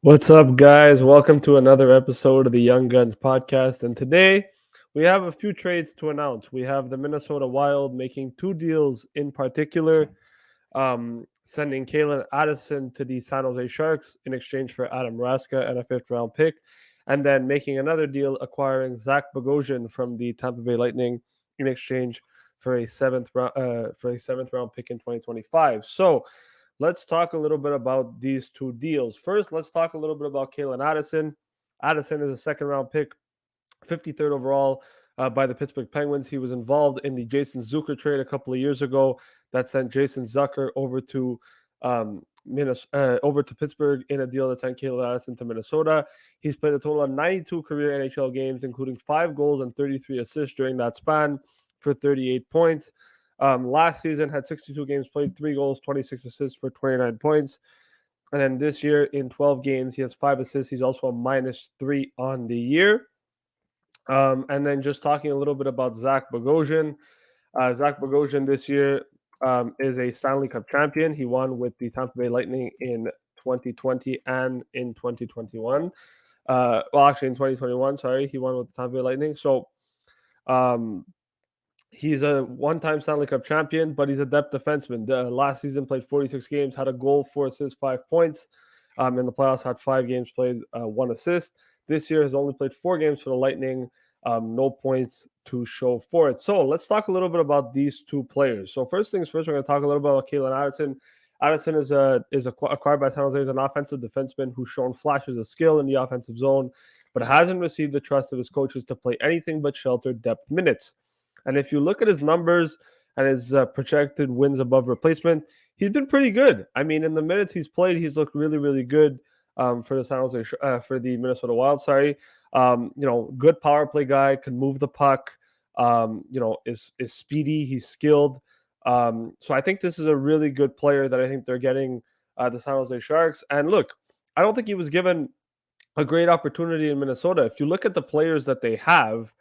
What's up, guys? Welcome to another episode of the Young Guns podcast. And today we have a few trades to announce. We have the Minnesota Wild making two deals in particular, sending Calen Addison to the San Jose Sharks in exchange for Adam Raska and a fifth round pick, and then making another deal acquiring Zach Bogosian from the Tampa Bay Lightning in exchange for a seventh round pick in 2025. So let's talk a little bit about these two deals. First, let's talk a little bit about Calen Addison. Addison is a second round pick, 53rd overall by the Pittsburgh Penguins. He was involved in the Jason Zucker trade a couple of years ago that sent Jason Zucker over to Pittsburgh in a deal that sent Calen Addison to Minnesota. He's played a total of 92 career NHL games, including 5 goals and 33 assists during that span for 38 points. Last season had 62 games played, 3 goals, 26 assists for 29 points. And then this year in 12 games, he has 5 assists. He's also a -3 on the year. And then just talking a little bit about Zach Bogosian. Zach Bogosian this year is a Stanley Cup champion. He won with the Tampa Bay Lightning in 2020 and in 2021. Actually in 2021, sorry, he won with the Tampa Bay Lightning. So um, he's a one-time Stanley Cup champion, but he's a depth defenseman. Last season played 46 games, had a goal, 4 assists, 5 points. In the playoffs, had 5 games played, 1 assist. This year has only played 4 games for the Lightning, no points to show for it. So let's talk a little bit about these two players. So first things first, we're going to talk a little bit about Calen Addison. Addison is acquired by San Jose as an offensive defenseman who's shown flashes of skill in the offensive zone, but hasn't received the trust of his coaches to play anything but sheltered depth minutes. And if you look at his numbers and his projected wins above replacement, he's been pretty good. I mean, in the minutes he's played, he's looked really, really good for the for the Minnesota Wild. Sorry, good power play guy, can move the puck. Is speedy. He's skilled. So I think this is a really good player that I think they're getting the San Jose Sharks. And look, I don't think he was given a great opportunity in Minnesota. If you look at the players that they have,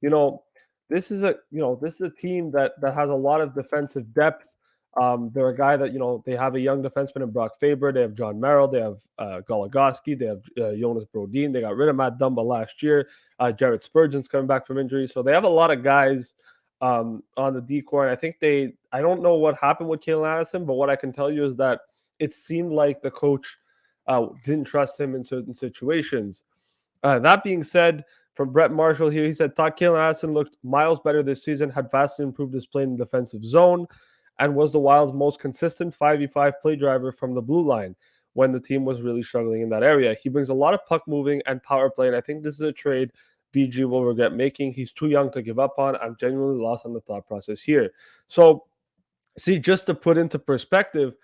you know, this is a team that has a lot of defensive depth. They're a guy that they have a young defenseman in Brock Faber. They have John Merrill. They have Goligoski. They have Jonas Brodin. They got rid of Matt Dumba last year. Jared Spurgeon's coming back from injury, so they have a lot of guys on the D core. And I think I don't know what happened with Calen Addison, but what I can tell you is that it seemed like the coach didn't trust him in certain situations. That being said, from Brett Marshall here, he said, thought Calen Addison looked miles better this season, had vastly improved his play in the defensive zone, and was the Wild's most consistent 5v5 play driver from the blue line when the team was really struggling in that area. He brings a lot of puck moving and power play, and I think this is a trade BG will regret making. He's too young to give up on. I'm genuinely lost on the thought process here. So, see, just to put into perspective,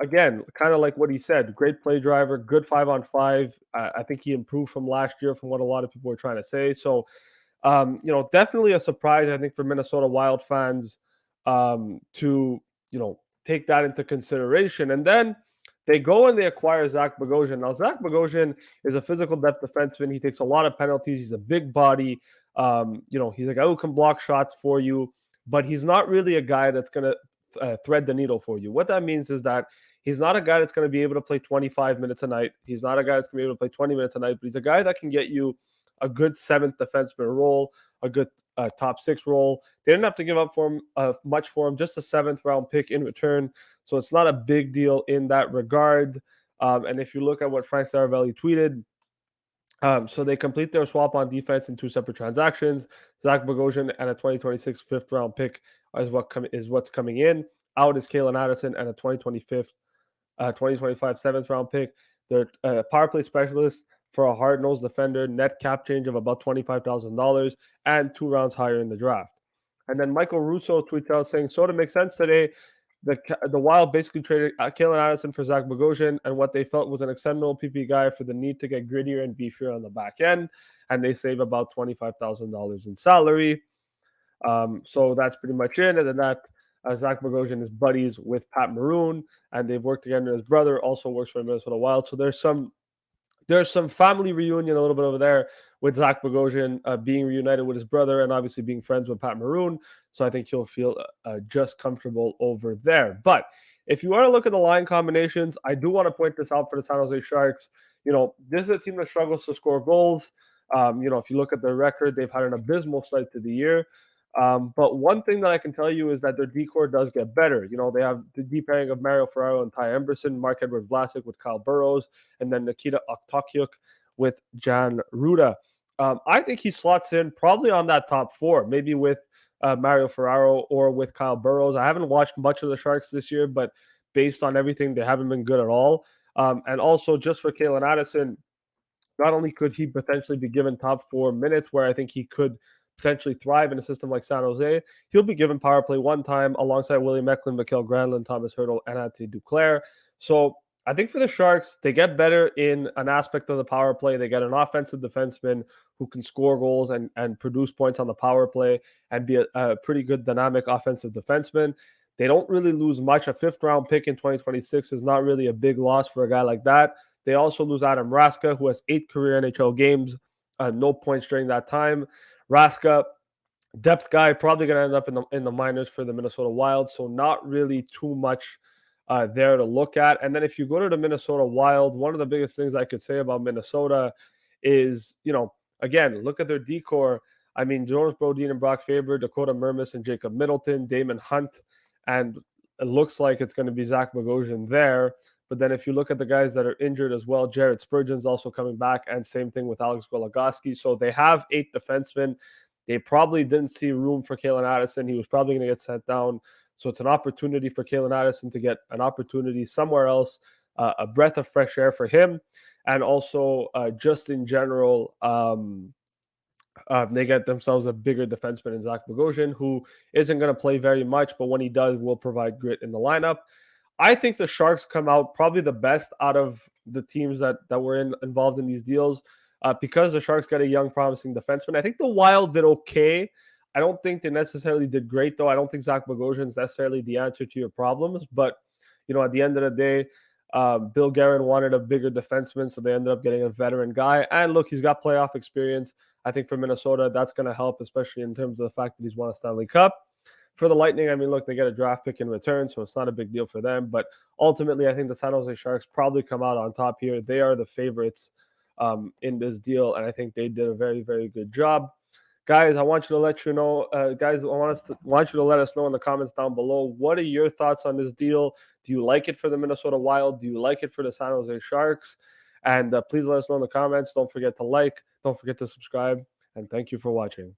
again, kind of like what he said, great play driver, good 5-on-5. I think he improved from last year from what a lot of people were trying to say. So, definitely a surprise, I think, for Minnesota Wild fans to, take that into consideration. And then they go and they acquire Zach Bogosian. Now, Zach Bogosian is a physical depth defenseman. He takes a lot of penalties. He's a big body. He's a guy who can block shots for you, but he's not really a guy that's going to thread the needle for you. What that means is that he's not a guy that's going to be able to play 25 minutes a night. He's not a guy that's going to be able to play 20 minutes a night, but he's a guy that can get you a good seventh defenseman role, a good top 6 role. They didn't have to give up for him much for him, just a 7th round pick in return. So it's not a big deal in that regard. And if you look at what Frank Saravelli tweeted, so they complete their swap on defense in 2 separate transactions. Zach Bogosian and a 2026 fifth round pick is what's coming in. Out is Calen Addison and a 2025 seventh round pick. They're power play specialist for a hard-nosed defender, net cap change of about $25,000, and 2 rounds higher in the draft. And then Michael Russo tweets out saying, sort of makes sense today. The Wild basically traded Calen Addison for Zach Bogosian and what they felt was an exceptional PP guy for the need to get grittier and beefier on the back end, and they save about $25,000 in salary. So that's pretty much it. And then that Zach Bogosian is buddies with Pat Maroon, and they've worked together. His brother also works for the Minnesota Wild, so there's some family reunion a little bit over there with Zach Bogosian being reunited with his brother and obviously being friends with Pat Maroon. So I think he'll feel just comfortable over there. But if you want to look at the line combinations, I do want to point this out for the San Jose Sharks. this is a team that struggles to score goals. If you look at their record, they've had an abysmal start to the year. But one thing that I can tell you is that their decor does get better. They have the deep pairing of Mario Ferraro and Ty Emberson, Mark Edward Vlasic with Kyle Burrows, and then Nikita Oktokyuk with Jan Ruda. I think he slots in probably on that top four, maybe with Mario Ferraro or with Kyle Burrows. I haven't watched much of the Sharks this year, but based on everything, they haven't been good at all. And also, just for Calen Addison, not only could he potentially be given top 4 minutes, where I think he could potentially thrive in a system like San Jose, he'll be given power play one time alongside William Eklund, Mikael Granlund, Thomas Hurdle, and Anthony Duclair. So I think for the Sharks, they get better in an aspect of the power play. They get an offensive defenseman who can score goals and produce points on the power play and be a pretty good dynamic offensive defenseman. They don't really lose much. A fifth round pick in 2026 is not really a big loss for a guy like that. They also lose Adam Raska, who has 8 career NHL games, no points during that time. Raska, depth guy, probably going to end up in the minors for the Minnesota Wild, so not really too much there to look at. And then if you go to the Minnesota Wild, one of the biggest things I could say about Minnesota is, again, look at their decor. I mean, Jonas Brodin and Brock Faber, Dakota Mermis and Jacob Middleton, Damon Hunt, and it looks like it's going to be Zach Bogosian there. But then if you look at the guys that are injured as well, Jared Spurgeon's also coming back, and same thing with Alex Goligoski. So they have 8 defensemen. They probably didn't see room for Calen Addison. He was probably going to get sent down. So it's an opportunity for Calen Addison to get an opportunity somewhere else, a breath of fresh air for him. And also, just in general, they get themselves a bigger defenseman in Zach Bogosian, who isn't going to play very much, but when he does, will provide grit in the lineup. I think the Sharks come out probably the best out of the teams that were involved in these deals because the Sharks got a young, promising defenseman. I think the Wild did okay. I don't think they necessarily did great, though. I don't think Zach Bogosian is necessarily the answer to your problems. But, at the end of the day, Bill Guerin wanted a bigger defenseman, so they ended up getting a veteran guy. And look, he's got playoff experience. I think for Minnesota, that's going to help, especially in terms of the fact that he's won a Stanley Cup. For the Lightning, I mean, look, they get a draft pick in return, so it's not a big deal for them. But ultimately, I think the San Jose Sharks probably come out on top here. They are the favorites in this deal, and I think they did a very, very good job. Guys, I want you to let you know, guys, want you to let us know in the comments down below. What are your thoughts on this deal? Do you like it for the Minnesota Wild? Do you like it for the San Jose Sharks? And please let us know in the comments. Don't forget to like. Don't forget to subscribe. And thank you for watching.